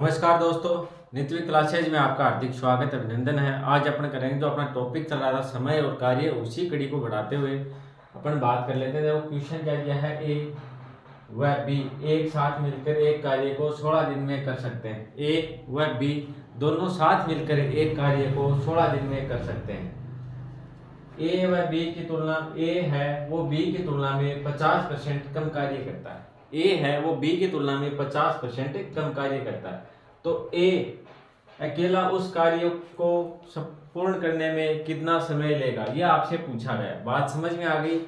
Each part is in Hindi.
नमस्कार दोस्तों, नित्य क्लासेज में आपका हार्दिक स्वागत अभिनंदन है। आज अपन करेंगे जो अपना टॉपिक चल रहा था समय और कार्य, उसी कड़ी को बढ़ाते हुए अपन बात कर लेते हैं। देखो क्वेश्चन क्या दिया है, ए व बी एक साथ मिलकर एक कार्य को 16 दिन में कर सकते हैं। ए व बी दोनों साथ मिलकर एक कार्य को 16 दिन में कर सकते हैं। ए व बी की तुलना, ए है वो बी की तुलना में 50% कम कार्य करता है। ए है वो बी की तुलना में 50% कम कार्य करता है। तो ए अकेला उस कार्य को संपूर्ण करने में कितना समय लेगा, यह आपसे पूछा गया। बात समझ में आ गई।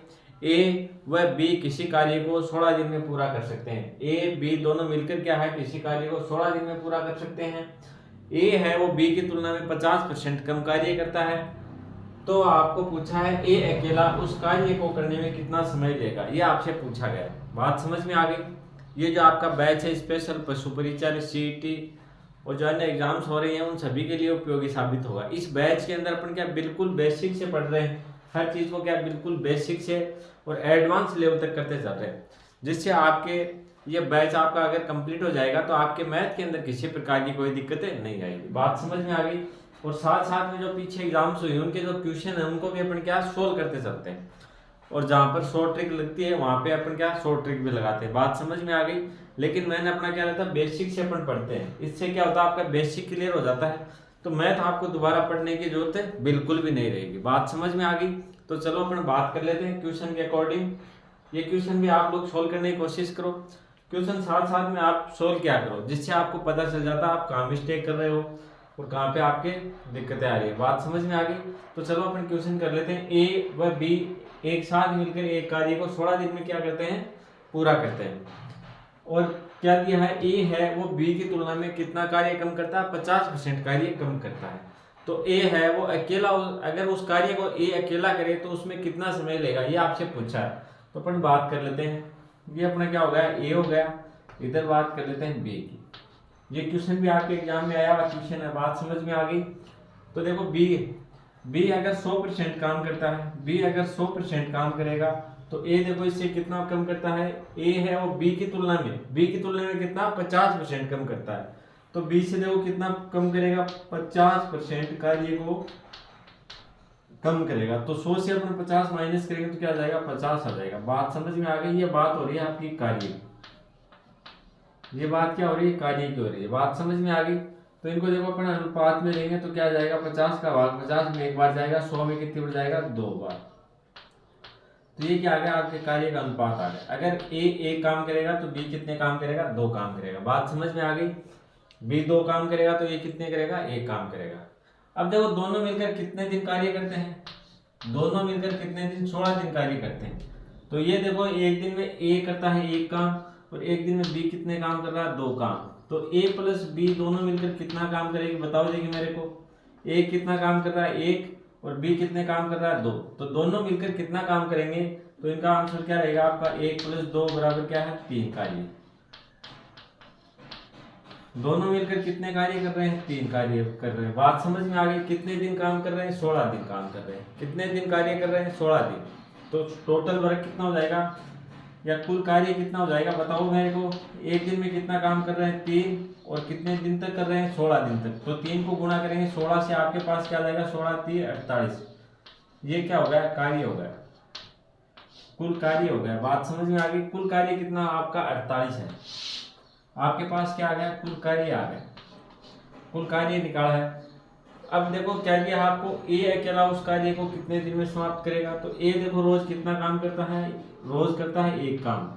ए व बी किसी कार्य को 16 दिन में पूरा कर सकते हैं। ए बी दोनों मिलकर क्या है, किसी कार्य को 16 दिन में पूरा कर सकते हैं। ए है वो बी की तुलना में 50% कम कार्य करता है। तो आपको पूछा है ए अकेला उस कार्य को करने में कितना समय लेगा, ये आपसे पूछा गया। बात समझ में आ गई। ये जो आपका बैच है स्पेशल पशु परिचय सीईटी और जो अन्य एग्जाम्स हो रहे हैं उन सभी के लिए उपयोगी साबित होगा। इस बैच के अंदर अपन क्या बिल्कुल बेसिक से पढ़ रहे हैं, हर चीज को क्या बिल्कुल बेसिक से और एडवांस लेवल तक करते चल रहे हैं, जिससे आपके ये बैच आपका अगर कंप्लीट हो जाएगा तो आपके मैथ के अंदर किसी प्रकार की कोई दिक्कतें नहीं आएगी। बात समझ में आ गई। और साथ साथ में जो पीछे एग्जाम्स हुए उनके जो क्वेश्चन है उनको भी अपन क्या सोल्व करते चलते हैं, और जहाँ पर शॉर्ट ट्रिक लगती है वहां पे अपन क्या शॉर्ट ट्रिक भी लगाते हैं। बात समझ में आ गई। लेकिन मैंने अपना क्या रहता है, बेसिक से अपन पढ़ते हैं। इससे क्या होता है, आपका बेसिक क्लियर हो जाता है, तो मैथ आपको दोबारा पढ़ने की जरूरत है बिल्कुल भी नहीं रहेगी। बात समझ में आ गई। तो चलो अपन बात कर लेते हैं क्वेश्चन के अकॉर्डिंग। ये क्वेश्चन भी आप लोग सोल्व करने की कोशिश करो। क्वेश्चन साथ साथ में आप सोल्व क्या करो, जिससे आपको पता चल जाता है आप कहाँ मिस्टेक कर रहे हो और कहाँ पे आपके दिक्कतें आ रही है। बात समझ में आ गई। तो चलो अपन क्वेश्चन कर लेते हैं। ए व बी एक साथ मिलकर एक कार्य को 16 दिन में क्या करते हैं, पूरा करते हैं। और क्या दिया है, ए है वो बी की तुलना में कितना कार्य कम करता है, 50% कार्य कम करता है। तो ए है वो अकेला, अगर उस कार्य को ए अकेला करे तो उसमें कितना समय लेगा, ये आपसे पूछा है। तो अपन बात कर लेते हैं। ये अपना क्या हो गया, ए हो गया। इधर बात कर लेते हैं बी की। ये क्वेश्चन भी आपके एग्जाम में आया हुआ क्वेश्चन है। बात समझ में आ गई। तो देखो बी अगर 100% काम करता है, बी अगर 100% काम करेगा तो ए देखो इससे कितना कम करता है। ए है वो बी की तुलना में कितना 50% कम करता है। तो बी से देखो कितना कम करेगा, 50% कार्य को कम करेगा। तो 100 से अपन 50 माइनस करेंगे तो क्या आ जाएगा, 50 आ जाएगा। बात समझ में आ गई। ये बात हो रही है आपकी कार्य, ये बात क्या हो रही है, कार्य की हो रही है। बात समझ में आ गई। तो इनको देखो अपन अनुपात में लेंगे तो क्या आ जाएगा, 50 का भाग 50 में एक बार जाएगा, 100 में कितनी बार जाएगा, 2 बार। तो ये क्या आ गया, आपके कार्य का अनुपात आ गया। अगर ए एक काम करेगा तो बी कितने काम करेगा, 2 काम करेगा। बात समझ में आ गई। बी 2 काम करेगा तो ये कितने करेगा, 1 काम करेगा। अब देखो दोनों मिलकर कितने दिन कार्य करते हैं, दोनों मिलकर कितने दिन, 16 दिन कार्य करते हैं। तो ये देखो एक दिन में ए करता है 1 काम और एक दिन में बी कितने काम कर रहा है, 2 काम। तो ए प्लस बी दोनों मिलकर कितना काम करेगी, बताओ देखिए मेरे को। ए कितना काम कर रहा है, 1, और बी कितने काम कर रहा है, 2। तो दोनों मिलकर कितना काम करेंगे, तो इनका आंसर क्या रहेगा आपका, 1 + 2 बराबर क्या है, 3 कार्य। दोनों मिलकर कितने कार्य कर रहे हैं, 3 कार्य कर रहे हैं। बात समझ में आ गई। कितने दिन काम कर रहे हैं, 16 दिन काम कर रहे हैं। कितने दिन कार्य कर रहे हैं, 16 दिन। तो टोटल वर्क कितना हो जाएगा, या कुल कार्य कितना हो जाएगा, बताओ मेरे को। एक दिन में कितना काम कर रहे हैं, 3, और कितने दिन तक कर रहे हैं, 16 दिन तक। तो 3 को गुणा करेंगे 16 से, आपके पास क्या आ जाएगा, 16 3 48। ये क्या हो गया, कार्य हो गया, कुल कार्य हो गया। बात समझ में आ गई। कुल कार्य कितना आपका 48 है। आपके पास क्या आ गया, कुल कार्य आ गया, कुल कार्य निकाला है। अब देखो क्या दिया आपको, ए अकेला उस कार्य को कितने दिन में समाप्त करेगा। तो ए देखो रोज कितना काम करता है, रोज करता है 1 काम।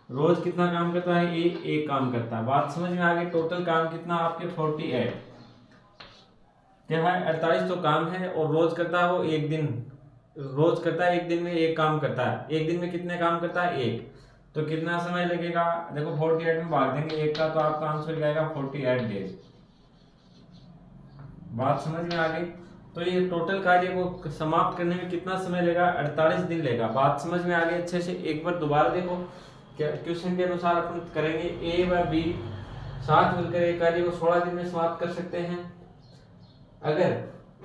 रोज कितना काम करता है, ए 1 काम करता है। बात समझ में आ गई। टोटल काम कितना आपके 48 क्या है, 48 तो काम है। और रोज करता है वो 1 दिन, रोज करता है 1 दिन में 1 काम करता है। 1 दिन में कितने काम करता है, 1। तो कितना समय लगेगा, देखो 48 में भाग देंगे 1 का, तो आपका आंसर आएगा 48 डेज। बात समझ में आ गई। तो ये टोटल कार्य को समाप्त करने में कितना समय लेगा, 48 दिन लेगा। बात समझ में आ गई अच्छे से। एक बार दोबारा देखो, क्या क्वेश्चन के अनुसार अपन करेंगे, ए व बी साथ मिलकर एक कार्य को 16 दिन में समाप्त कर सकते हैं। अगर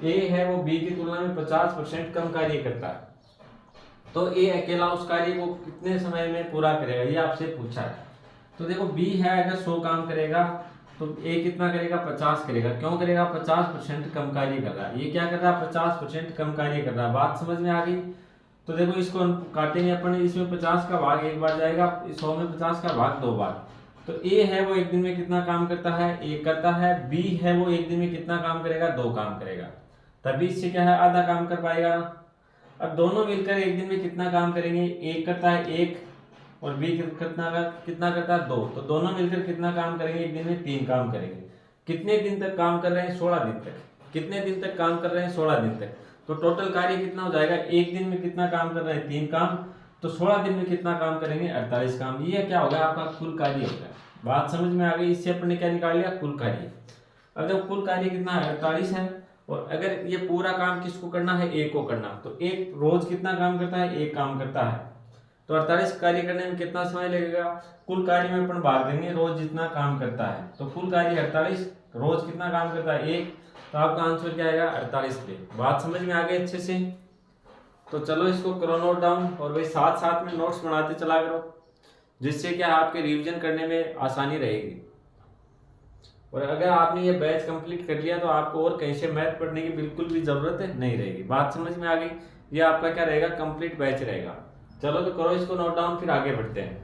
ए है वो बी की तुलना में 50% कम कार्य करता है, तो ए अकेला उस कार्य को कितने समय में पूरा करेगा, ये आपसे पूछा है। तो देखो बी है अगर 100 काम करेगा तो ए कितना करेगा 50 करेगा। क्यों करेगा? 50% कम कार्य कर रहा है। ये क्या कर रहा है? 50% कम कार्य कर रहा है। बात समझ में आ गई? तो देखो इसको हम काटेंगे अपन, इसमें 50 का भाग एक बार जाएगा, 100 में 50 का भाग दो बार। तो ए है वो एक दिन में कितना काम करता है? एक करता है। बी है वो एक दिन में कितना काम करेगा? 2 काम करेगा। तभी इससे क्या है? आधा काम कर पाएगा ना। अब दोनों मिलकर एक दिन में कितना काम करेंगे? एक करता है 1 और बी कितना करता है 2। तो दोनों मिलकर कितना काम करेंगे? एक दिन में 3 काम करेंगे। कितने दिन तक काम कर रहे हैं? 16 दिन तक। कितने दिन तक काम कर रहे हैं? 16 दिन तक। तो टोटल कार्य कितना हो जाएगा? एक दिन में कितना काम कर रहे हैं? 3 काम। तो 16 दिन में कितना काम करेंगे? 48 काम। ये क्या होगा? आपका कुल कार्य होगा। बात समझ में आ गई? इससे अपन ने क्या निकाल लिया? कुल कार्य। अब जब कुल कार्य कितना है? 48 है। और अगर ये पूरा काम किसको करना है? एक को करना। तो एक रोज कितना काम करता है? एक काम करता है। तो 48 कार्य करने में कितना समय लगेगा? कुल कार्य में अपन भाग देंगे रोज जितना काम करता है। तो कुल कार्य 48, रोज कितना काम करता है? 1। तो आपका आंसर क्या आएगा? 48 पे। बात समझ में आ गई अच्छे से? तो चलो इसको करो नोट डाउन, और भाई साथ साथ में नोट्स बनाते चला करो, जिससे क्या आपके रिवीजन करने में आसानी रहेगी। और अगर आपने ये बैच कंप्लीट कर लिया तो आपको और कहीं से मैथ पढ़ने की बिल्कुल भी जरूरत नहीं रहेगी। बात समझ में आ गई? ये आपका क्या रहेगा? कंप्लीट बैच रहेगा। चलो तो करो इसको नोट डाउन, फिर आगे बढ़ते हैं।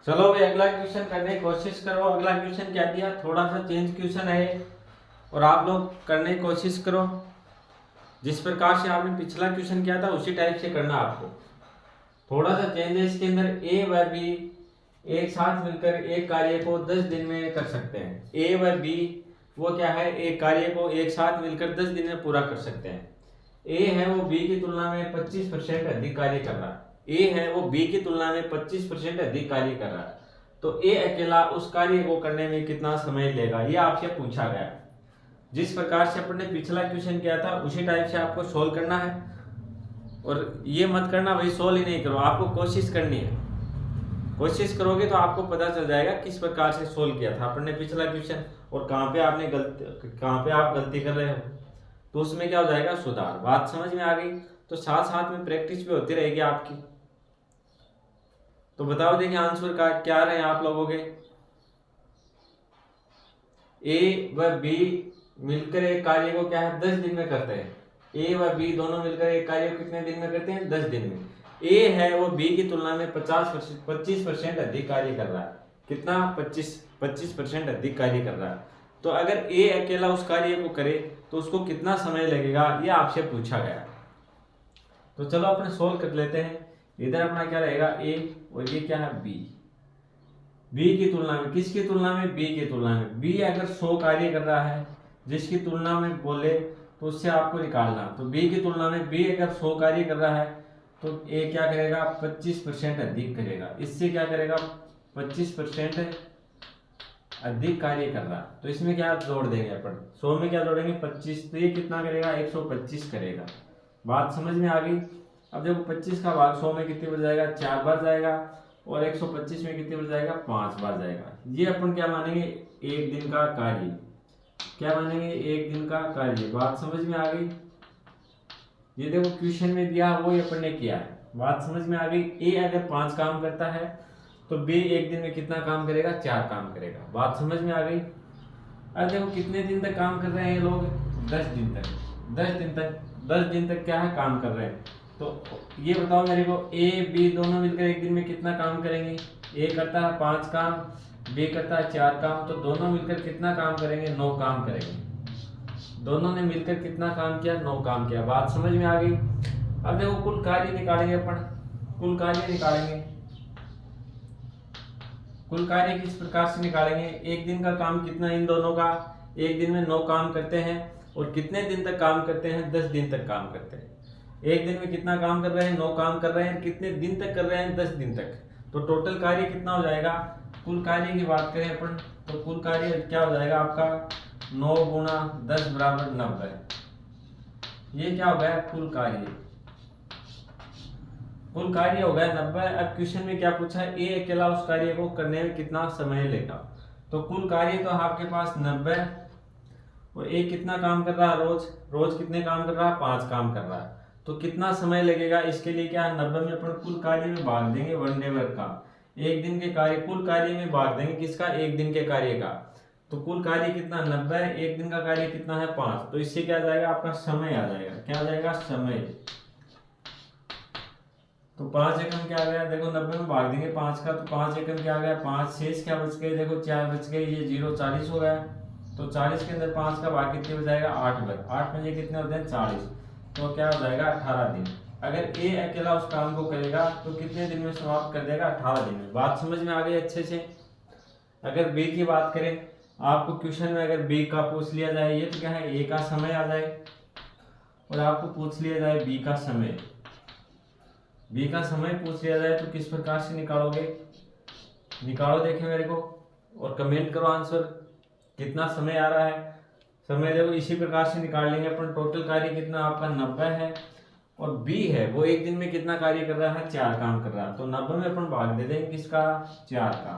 चलो भाई अगला क्वेश्चन करने की कोशिश करो। अगला क्वेश्चन क्या दिया? थोड़ा सा चेंज क्वेश्चन है, और आप लोग करने की कोशिश करो जिस प्रकार से आपने पिछला क्वेश्चन किया था उसी टाइप से करना आपको। थोड़ा सा चेंज है इसके अंदर। ए व बी एक साथ मिलकर एक कार्य को 10 दिन में कर सकते हैं। ए व बी वो क्या है? एक कार्य को एक साथ मिलकर 10 दिन में पूरा कर सकते हैं। ए है वो बी की तुलना में 25% अधिक कार्य कर रहा है। ए है वो बी की तुलना में 25% अधिक कार्य कर रहा है। तो ए अकेला उस कार्य को करने में कितना समय लेगा? ये आपसे पूछा गया। जिस प्रकार से अपन ने पिछला क्वेश्चन किया था उसी टाइप से आपको सोल्व करना है। और ये मत करना भाई सोल्व ही नहीं करो, आपको कोशिश करनी है। कोशिश करोगे तो आपको पता चल जाएगा किस प्रकार से सोल्व किया था अपन ने पिछला क्वेश्चन, और कहाँ पे आप गलती कर रहे हो। तो उसमें क्या हो जाएगा? सुधार। बात समझ में आ गई? तो साथ साथ में प्रैक्टिस भी होती रहेगी आपकी। तो बताओ देखिए आंसर का क्या रहे आप लोगों के? ए व बी मिलकर एक कार्य को क्या है? 10 दिन में करते हैं। ए व बी दोनों मिलकर एक कार्य को कितने दिन में करते हैं? 10 दिन में। ए है वो बी की तुलना में 25% अधिक कार्य कर रहा है। कितना? 25% अधिक कार्य कर रहा है। तो अगर ए अकेला उस कार्य को करे तो उसको कितना समय लगेगा? ये आपसे पूछा गया। तो चलो अपने सोल्व कर लेते हैं। इधर अपना क्या रहेगा? ए, और ये क्या है? बी। बी की तुलना में, किसकी तुलना में? बी की तुलना में। बी अगर 100 कार्य कर रहा है, जिसकी तुलना में बोले तो उससे आपको निकालना। तो बी की तुलना में बी अगर 100 कार्य कर रहा है तो ए क्या करेगा? 25% अधिक करेगा। इससे क्या करेगा? 25% अधिक कार्य कर रहा है। तो इसमें क्या जोड़ देंगे अपन? 100 में क्या जोड़ेंगे? 25। तो ये कितना करेगा? 125 करेगा। बात समझ में आ गई? अब देखो 25 का भाग 100 में कितनी बार जाएगा? 4 बार जाएगा। और 125 में कितनी बार जाएगा? 5 बार जाएगा। ये अपन क्या मानेंगे? एक दिन का कार्य। क्या मानेंगे? एक दिन का कार्य। बात समझ में आ गई? ये देखो क्वेश्चन में दिया वो अपन ने किया है। बात समझ में आ गई? ए अगर 5 काम करता है तो बी एक दिन में कितना काम करेगा? 4 काम करेगा। बात समझ में आ गई? अब देखो कितने दिन तक काम कर रहे हैं ये लोग? 10 दिन तक। 10 दिन तक क्या है? काम कर रहे हैं। तो ये बताओ मेरे को, ए बी दोनों मिलकर एक दिन में कितना काम करेंगे? ए करता है 5 काम, बी करता है 4 काम। तो दोनों मिलकर कितना काम करेंगे? 9 काम करेंगे। दोनों ने मिलकर कितना काम किया? 9 काम किया। बात समझ में आ गई? अब देखो कुल कार्य निकालेंगे अपन। कुल कार्य निकालेंगे। कुल कार्य किस प्रकार से निकालेंगे? एक दिन का काम कितना इन दोनों का? एक दिन में 9 काम करते हैं। और कितने दिन तक काम करते हैं? 10 दिन तक काम करते हैं। एक दिन में कितना काम कर रहे हैं? 9 काम कर रहे हैं। कितने दिन तक कर रहे हैं? 10 दिन तक। तो टोटल कार्य कितना हो जाएगा? कुल कार्य की बात करें अपन तो कुल कार्य क्या हो जाएगा आपका? 9 गुणा 10 बराबर 90। ये क्या हो गया? कुल कार्य। कुल कार्य हो गया 90। अब क्वेश्चन में क्या पूछा है? ए अकेला उस कार्य को करने में कितना समय लेगा? तो कुल कार्य तो आपके पास 90, और एक कितना काम कर रहा है रोज, रोज कितने काम कर रहा है, 5 काम कर रहा है। तो कितना समय लगेगा इसके लिए, क्या 90 में अपन कुल कार्य में भाग देंगे वन डे वर्क का, एक दिन के कार्य कुल कार्य में भाग देंगे किसका, एक दिन के कार्य का। तो कुल कार्य कितना 90 है, एक दिन का कार्य कितना है 5, तो इससे क्या आ जाएगा आपका समय आ जाएगा, क्या आ जाएगा समय। तो 5 एकम क्या आ गया, देखो 90 में भाग देंगे 5 का, तो 5 एकम क्या आ गया 5, शेष क्या बच गए, देखो 4 बच गए, ये 0 40 हो गया। तो 40 के अंदर 5 का भाग कितने हो जाएगा 8 बार, 8 में ये कितने होते हैं 40, तो क्या हो जाएगा 18 दिन। अगर ए अकेला उस काम को करेगा तो कितने दिन में समाप्त कर देगा, 18 दिन में। बात समझ में आ गई अच्छे से। अगर बी की बात करें, आपको क्वेश्चन में अगर बी का पूछ लिया जाए, ये तो क्या है ए का समय आ जाए, और आपको पूछ लिया जाए बी का समय, बी का समय पूछ लिया जाए तो किस प्रकार से निकालोगे, निकालो देखे मेरे को और कमेंट करो आंसर कितना समय आ रहा है। समय देखो इसी प्रकार से निकाल लेंगे अपन। टोटल कार्य कितना आपका 90 है, और बी है वो एक दिन में कितना कार्य कर रहा है 4 काम कर रहा है, तो 90 में अपन भाग दे देंगे किसका 4 का,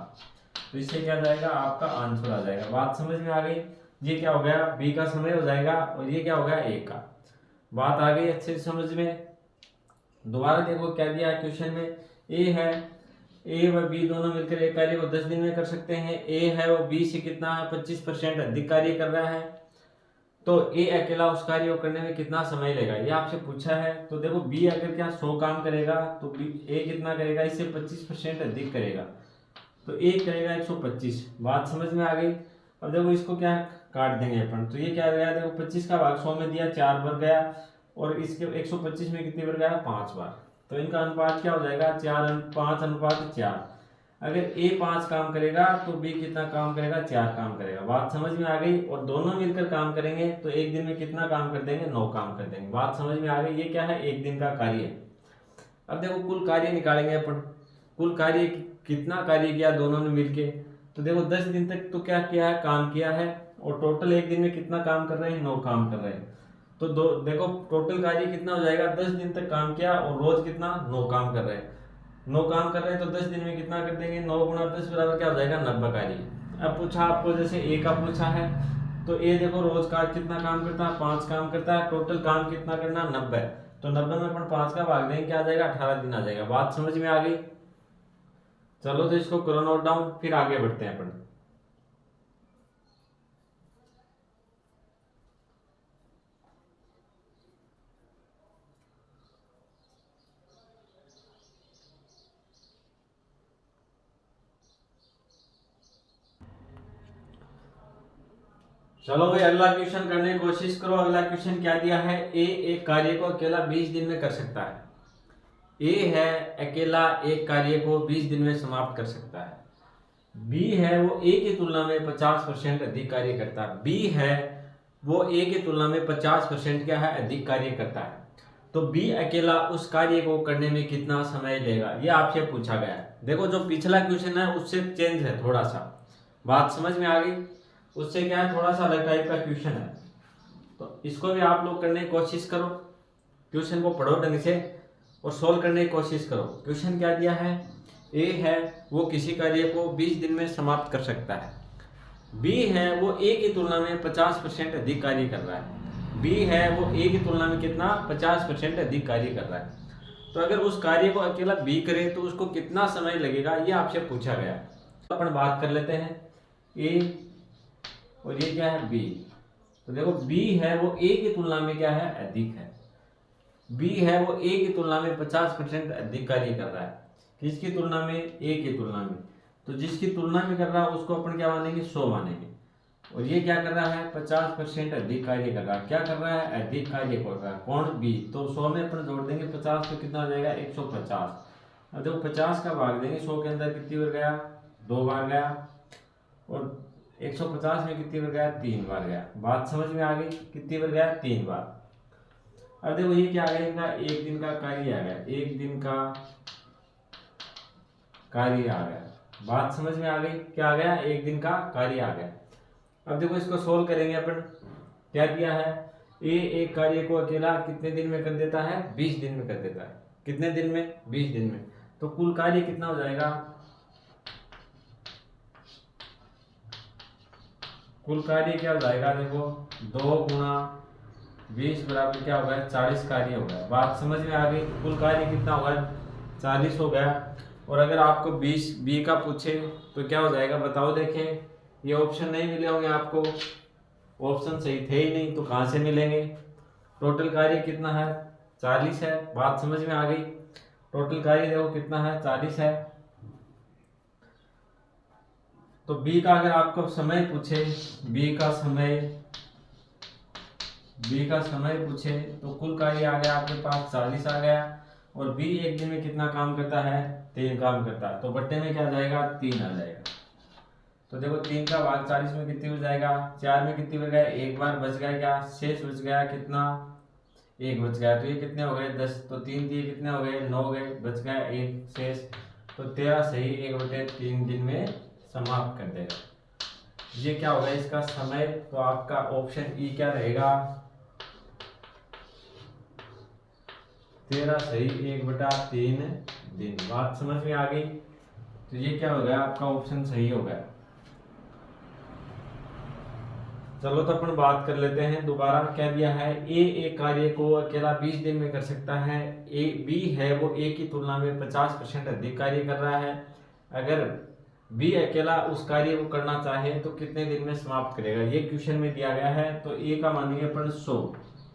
तो इससे क्या जाएगा आपका आंसर आ जाएगा। बात समझ में आ गई। ये क्या हो गया बी का समय हो जाएगा, और ये क्या हो गया ए का। बात आ गई अच्छे से समझ में। दोबारा देखो क्या दिया है क्वेश्चन में, ए है, ए व बी दोनों मिलकर एक कार्य को 10 दिन में कर सकते हैं। ए है वो बी से कितना है 25% अधिक कार्य कर रहा है, तो ए अकेला उस कार्य को करने में कितना समय लेगा, ये आपसे पूछा है। तो देखो बी अगर क्या 100 काम करेगा तो बी ए कितना करेगा, इससे 25% अधिक करेगा, तो ए करेगा 125। बात समझ में आ गई। अब देखो इसको क्या काट देंगे अपन, तो ये क्या आ गया, देखो 25 का भाग 100 में दिया 4 बार गया, और इसके 125 में कितनी बार गया 5 बार, तो इनका अनुपात क्या हो जाएगा 5:4। अगर ए 5 काम करेगा तो बी कितना काम करेगा 4 काम करेगा। बात समझ में आ गई। और दोनों मिलकर काम करेंगे तो एक दिन में कितना काम कर देंगे 9 काम कर देंगे। बात समझ में आ गई। ये क्या है एक दिन का कार्य है। अब देखो कुल कार्य निकालेंगे अपन, कुल कार्य कितना कार्य किया दोनों ने मिलके, तो देखो 10 दिन तक तो क्या किया है काम किया है, और टोटल एक दिन में कितना काम कर रहे हैं 9 काम कर रहे हैं। तो देखो टोटल कार्य कितना हो जाएगा, 10 दिन तक काम किया और रोज कितना 9 काम कर रहे हैं, 9 काम कर रहे हैं, तो 10 दिन में कितना कर देंगे 9 गुणा 10 बराबर क्या हो जाएगा 90 कार्य। अब पूछा आपको जैसे ए का पूछा है, तो ए देखो रोज का कितना काम करता है 5 काम करता है, टोटल काम कितना करना 90, तो 90 में अपन 5 का भाग देंगे क्या आ जाएगा 18 दिन आ जाएगा। बात समझ में आ गई। चलो तो इसको करो नोट डाउन, फिर आगे बढ़ते हैं अपन। चलो भाई अगला क्वेश्चन करने की कोशिश करो। अगला क्वेश्चन क्या दिया है, ए एक कार्य को अकेला 20 दिन में कर सकता है। ए है अकेला एक कार्य को 20 दिन में समाप्त कर सकता है। बी है वो ए की तुलना में 50% अधिक कार्य करता है। बी है वो ए की तुलना में 50% क्या है अधिक कार्य करता है। तो बी अकेला उस कार्य को करने में कितना समय लेगा, ये आपसे पूछा गया है। देखो जो पिछला क्वेश्चन है उससे चेंज है थोड़ा सा। बात समझ में आ गई। उससे क्या है थोड़ा सा अलग टाइप का क्वेश्चन है, तो इसको भी आप लोग करने की कोशिश करो। क्वेश्चन को पढ़ो ढंग से और सोल्व करने की कोशिश करो। क्वेश्चन क्या दिया है, ए है वो किसी कार्य को 20 दिन में समाप्त कर सकता है। बी है वो ए की तुलना में 50% अधिक कार्य कर रहा है। बी है वो ए की तुलना में कितना 50% अधिक कार्य कर रहा है। तो अगर उस कार्य को अकेला बी करे तो उसको कितना समय लगेगा, ये आपसे पूछा गया। तो अपन बात कर लेते हैं ए और ये क्या है बी। तो देखो बी है वो ए की तुलना में क्या है अधिक है। बी है वो ए की तुलना में 50% अधिक कार्य कर रहा है। किसकी तुलना में, ए की तुलना में। तो जिसकी तुलना में कर रहा है उसको अपन क्या मानेंगे 100 मानेंगे। और ये क्या कर रहा है 50% अधिक कार्य कर रहा है। क्या कर रहा है अधिक कार्य कर रहा है कौन, बी। तो 100 में अपन जोड़ देंगे 50 तो कितना हो जाएगा 150। अब देखो 50 का भाग देंगे 100 के अंदर कितनी बार गया 2 बार गया, और 150 में कितनी बार गया 3 बार गया। बात समझ में आ गई। कितनी बार गया 3 बार। अब देखो ये क्या आ गया इनका एक दिन का कार्य आ गया, एक दिन का कार्य आ गया। बात समझ में आ गई। क्या आ गया एक दिन का कार्य आ गया। अब देखो इसको सोल्व करेंगे अपन। क्या दिया है, ए एक कार्य को अकेला कितने दिन में कर देता है 20 दिन में कर देता है। कितने दिन में 20 दिन में। तो कुल कार्य कितना हो जाएगा कुल कार्य क्या हो जाएगा, देखो 2 गुणा 20 बराबर क्या होगा 40 कार्य हो गया। बात समझ में आ गई। कुल कार्य कितना होगा 40 हो गया। और अगर आपको 20 बी का पूछे तो क्या हो जाएगा बताओ। देखें ये ऑप्शन नहीं मिले होंगे आपको, ऑप्शन सही थे ही नहीं तो कहाँ से मिलेंगे। टोटल कार्य कितना है 40 है। बात समझ में आ गई। टोटल कार्य देखो कितना है 40 है। तो बी का अगर आपको समय पूछे, बी का समय पूछे तो कुल कार्य आ गया आपके पास 40 आ गया। और बी एक दिन में कितना काम करता है 3 काम करता है। तो बट्टे में क्या जाएगा 3 आ जाएगा। तो देखो 3 का भाग 40 में कितनी हो जाएगा, 4 में कितनी बच गया, एक बार बच गया, क्या शेष बच गया कितना 1 बच गया। तो ये कितने हो गए 10। तो 3 दिए कितने हो गए 9 गए, बच गया 1 शेष। तो 13 सही 1/3 दिन में समाप्त कर देगा। ये क्या होगा इसका समय। तो आपका ऑप्शन ई क्या रहेगा 13 सही 1/3 दिन। बात समझ में आ गई। तो ये क्या हो गया आपका ऑप्शन सही हो गया। चलो तो अपन बात कर लेते हैं दोबारा। क्या दिया है ए एक कार्य को अकेला 20 दिन में कर सकता है। ए बी है वो ए की तुलना में 50% अधिक कार्य कर रहा है। अगर बी अकेला उस कार्य को करना चाहे तो कितने दिन में समाप्त करेगा, ये क्वेश्चन में दिया गया है। तो ए का मानेंगे अपन 100,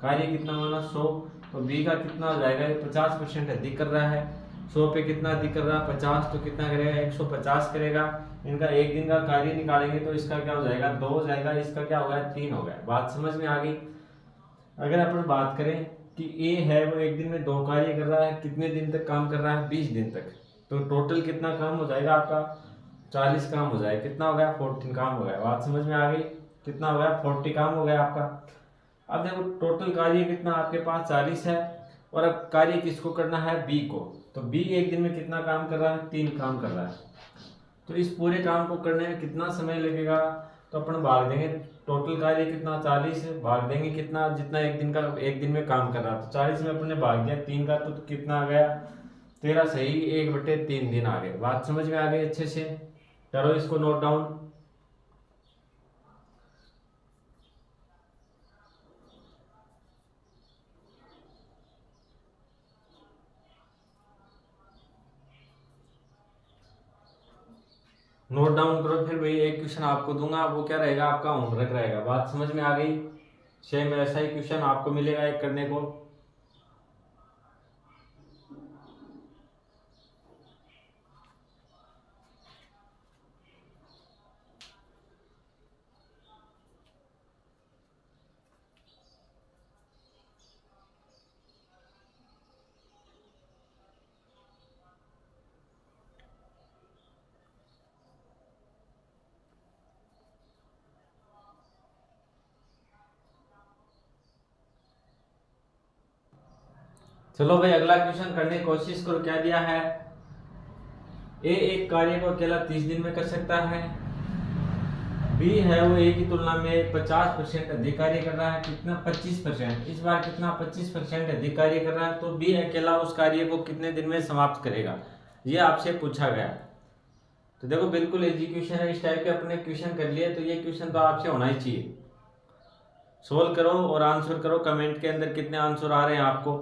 कार्य कितना माना 100। तो बी का कितना हो जाएगा, ये 50% अधिक कर रहा है। 100 पे कितना अधिक कर रहा है 50, तो कितना करेगा 150 करेगा। इनका एक दिन का कार्य निकालेंगे तो इसका क्या हो जाएगा 2 हो जाएगा, इसका क्या हो गया 3 हो गया। बात समझ में आ गई। अगर अपन बात करें कि ए है वो एक दिन में 2 कार्य कर रहा है, कितने दिन तक काम कर रहा है 20 दिन तक। तो टोटल कितना काम हो जाएगा आपका 40 काम हो जाएगा। कितना हो गया 14 काम हो गया। बात समझ में आ गई। कितना हो गया 40 काम हो गया आपका। अब देखो टोटल कार्य कितना आपके पास 40 है। और अब कार्य किसको करना है बी को। तो बी एक दिन में कितना काम कर रहा है 3 काम कर रहा है। तो इस पूरे काम को करने में कितना समय लगेगा, तो अपन भाग देंगे टोटल कार्य कितना 40 भाग देंगे कितना जितना एक दिन में काम कर रहा है। तो 40 में अपन ने भाग दिया 3 का तो कितना आ गया 13 सही 1/3 दिन आ गए। बात समझ में आ गई अच्छे से। करो इसको नोट डाउन। नोट डाउन करो। फिर भाई एक क्वेश्चन आपको दूंगा, वो क्या रहेगा आपका होमवर्क रहेगा। बात समझ में आ गई। सेम ऐसा ही क्वेश्चन आपको मिलेगा एक करने को। चलो भाई अगला क्वेश्चन करने की कोशिश करो। क्या दिया है ए एक कार्य को अकेला 30 दिन में कर सकता है। बी है वो ए की तुलना में 50% अधिक कार्य कर रहा है। कितना 25%। इस बार कितना 25% अधिक कार्य कर रहा है। तो बी अकेला उस कार्य को कितने दिन में समाप्त करेगा, ये आपसे पूछा गया। तो देखो बिल्कुल एजुकेशन है, इस टाइप के अपने क्वेश्चन कर लिए तो ये क्वेश्चन तो आपसे होना ही चाहिए। सोल्व करो और आंसर करो। कमेंट के अंदर कितने आंसर आ रहे हैं आपको,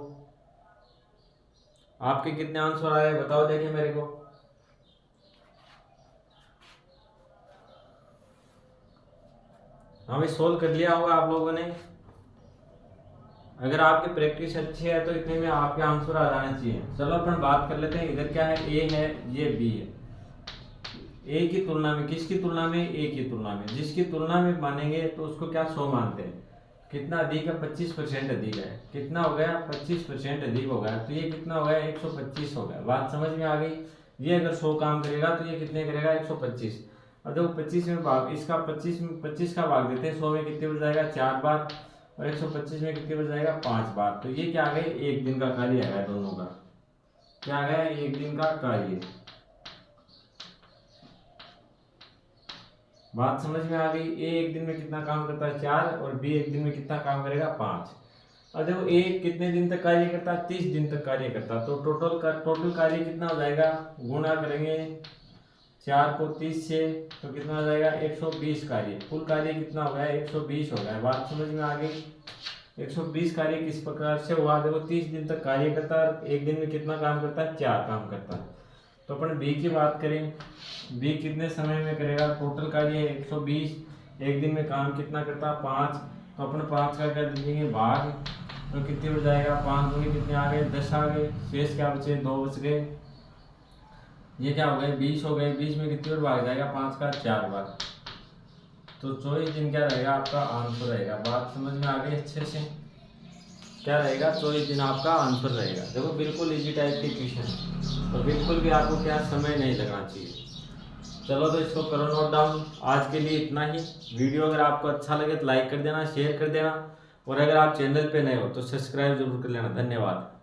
आपके कितने आंसर आ रहे हैं बताओ देखें मेरे को। हाँ भाई सोल्व कर लिया होगा आप लोगों ने। अगर आपकी प्रैक्टिस अच्छी है तो इतने में आपके आंसर आ जाना चाहिए। चलो अपन बात कर लेते हैं। इधर क्या है ए है ये बी है। ए की तुलना में किसकी तुलना में ए की तुलना में, जिसकी तुलना में मानेंगे तो उसको क्या 100 मानते हैं। कितना अधिक है 25% अधिक है। कितना हो गया 25% अधिक हो गया। तो ये कितना हो गया 125 हो गया। बात समझ में आ गई। ये अगर 100 काम करेगा तो ये कितने करेगा 125। अब देखो 25 में भाग इसका 25 का भाग देते हैं 100 में कितने बच जाएगा 4 बार। और 125 में कितने बच जाएगा 5 बार। तो ये क्या आ गया एक दिन का कार्य है दोनों का। क्या आ गया एक दिन का कार्य। बात समझ में आ गई। ए एक दिन में कितना काम करता है 4 और बी एक दिन में कितना काम करेगा 5। और देखो ए कितने दिन तक कार्य करता है 30 दिन तक कार्य करता है। तो टोटल कार्य कितना हो जाएगा, गुणा करेंगे 4 को 30 से तो कितना हो जाएगा 120 कार्य। कुल कार्य कितना हो गया 120 हो गया। बात समझ में आ गई। 120 कार्य किस प्रकार से हुआ, देखो 30 दिन तक कार्य करता है, एक दिन में कितना काम करता है 4 काम करता है। तो अपन बी की बात करें, बी कितने समय में करेगा, टोटल कार्य है 120, एक दिन में काम कितना करता है 5, तो अपन 5 का कर देंगे भाग, तो कितने हो जाएगा 5 दूनी कितने आ गए 10 आ गए, शेष क्या बचे 2 बच गए, ये क्या हो गए 20 हो गए। 20 में कितनी बार भाग जाएगा 5 का 4 बार, तो 24 दिन क्या रहेगा आपका आंसर रहेगा। बात समझ में आ गई अच्छे से, क्या रहेगा 24 दिन आपका आंसर रहेगा। देखो बिल्कुल इजी टाइप के क्वेश्चन, तो बिल्कुल भी आपको क्या समय नहीं लगना चाहिए। चलो तो इसको करो नोट डाउन। आज के लिए इतना ही। वीडियो अगर आपको अच्छा लगे तो लाइक कर देना, शेयर कर देना, और अगर आप चैनल पे नए हो तो सब्सक्राइब जरूर कर लेना। धन्यवाद।